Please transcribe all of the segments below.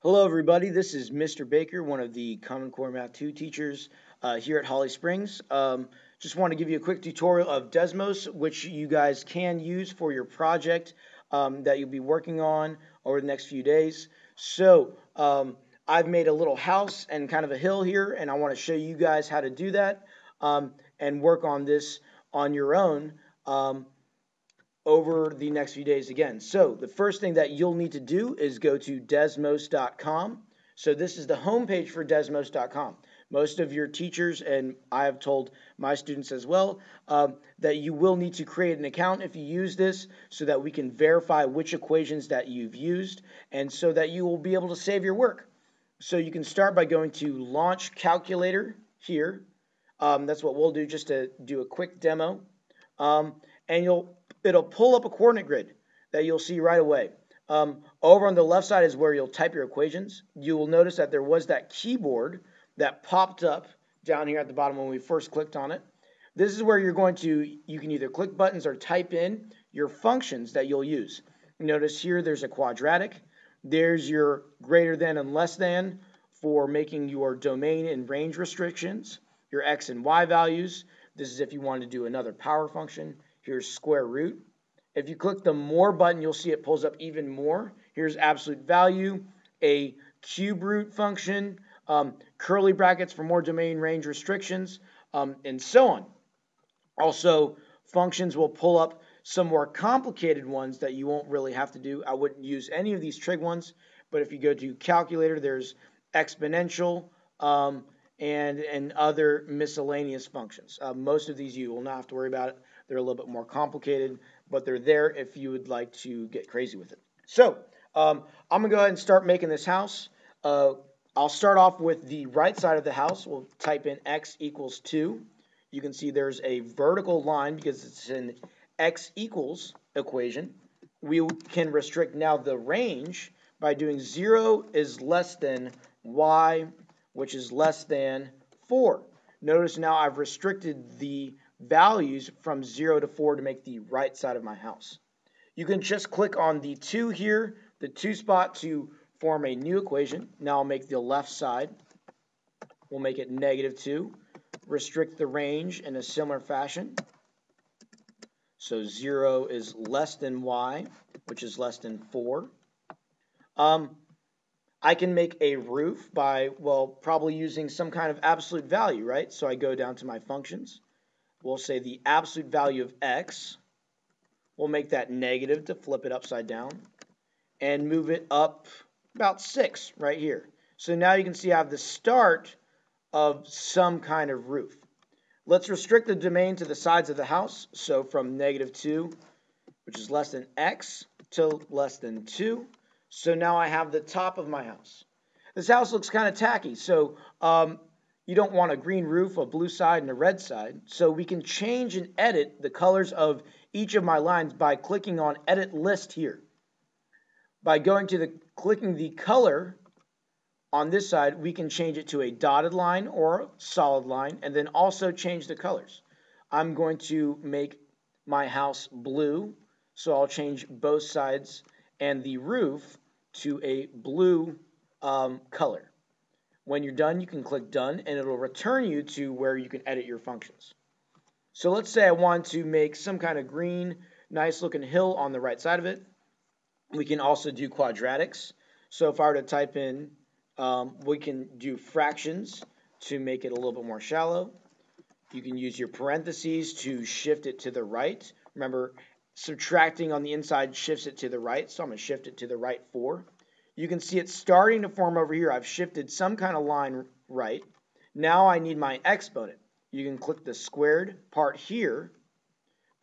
Hello, everybody. This is Mr. Baker, one of the Common Core Math 2 teachers here at Holly Springs. Just want to give you a quick tutorial of Desmos, which you guys can use for your project that you'll be working on over the next few days. I've made a little house and kind of a hill here, and I want to show you guys how to do that and work on this on your own. Over the next few days again. So the first thing that you'll need to do is go to desmos.com. So this is the homepage for desmos.com. Most of your teachers, and I have told my students as well, that you will need to create an account if you use this so that we can verify which equations that you've used and so that you will be able to save your work. So you can start by going to Launch Calculator here. That's what we'll do just to do a quick demo. And it'll pull up a coordinate grid that you'll see right away. Over on the left side is where you'll type your equations. You will notice that there was that keyboard that popped up down here at the bottom when we first clicked on it. This is where you can either click buttons or type in your functions that you'll use. Notice here there's a quadratic. There's your greater than and less than for making your domain and range restrictions, your x and y values. This is if you want to do another power function. Here's square root. If you click the more button, you'll see it pulls up even more. Here's absolute value, a cube root function, curly brackets for more domain range restrictions, and so on. Also, functions will pull up some more complicated ones that you won't really have to do. I wouldn't use any of these trig ones, but if you go to calculator, there's exponential, and other miscellaneous functions. Most of these you will not have to worry about it. They're a little bit more complicated, but they're there if you would like to get crazy with it. So I'm going to go ahead and start making this house. I'll start off with the right side of the house. We'll type in x equals 2. You can see there's a vertical line because it's an x equals equation. We can restrict now the range by doing 0 is less than y, which is less than 4. Notice now I've restricted the values from 0 to 4 to make the right side of my house. You can just click on the 2 here, the 2 spot, to form a new equation. Now I'll make the left side. We'll make it -2. Restrict the range in a similar fashion. So 0 is less than y, which is less than 4. I can make a roof by, well, probably using some kind of absolute value, right? So I go down to my functions. We'll say the absolute value of x. We'll make that negative to flip it upside down and move it up about 6 right here. So now you can see I have the start of some kind of roof. Let's restrict the domain to the sides of the house. So from -2, which is less than x, to less than 2. So now I have the top of my house. This house looks kind of tacky, so you don't want a green roof, a blue side, and a red side. So we can change and edit the colors of each of my lines by clicking on Edit List here. By going to clicking the color on this side, we can change it to a dotted line or a solid line, and then also change the colors. I'm going to make my house blue, so I'll change both sides and the roof to a blue color. When you're done, you can click Done, and it'll return you to where you can edit your functions. So let's say I want to make some kind of green, nice-looking hill on the right side of it. We can also do quadratics. So if I were to type in, we can do fractions to make it a little bit more shallow. You can use your parentheses to shift it to the right. Remember, subtracting on the inside shifts it to the right, so I'm going to shift it to the right 4. You can see it starting to form over here. I've shifted some kind of line right. Now I need my exponent. You can click the squared part here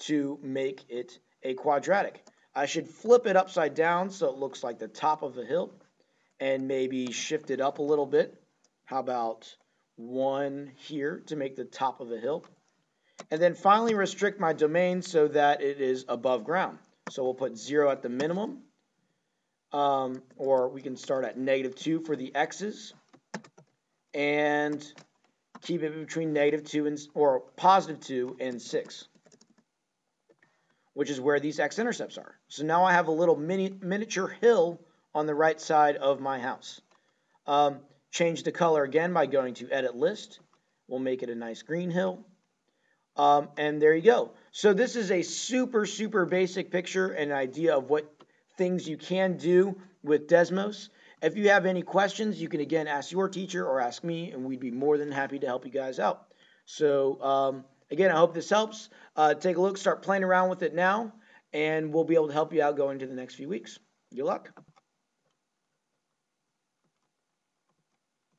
to make it a quadratic. I should flip it upside down so it looks like the top of the hill and maybe shift it up a little bit. How about 1 here to make the top of the hill? And then finally restrict my domain so that it is above ground. So we'll put 0 at the minimum. Or we can start at -2 for the x's and keep it between -2 and or +2 and 6, which is where these x-intercepts are. So now I have a little miniature hill on the right side of my house. Change the color again by going to Edit List. We'll make it a nice green hill. And there you go. So this is a super, super basic picture and idea of what things you can do with Desmos. If you have any questions, you can again ask your teacher or ask me, and we'd be more than happy to help you guys out. So again, I hope this helps. Take a look, start playing around with it now, and we'll be able to help you out going into the next few weeks. Good luck.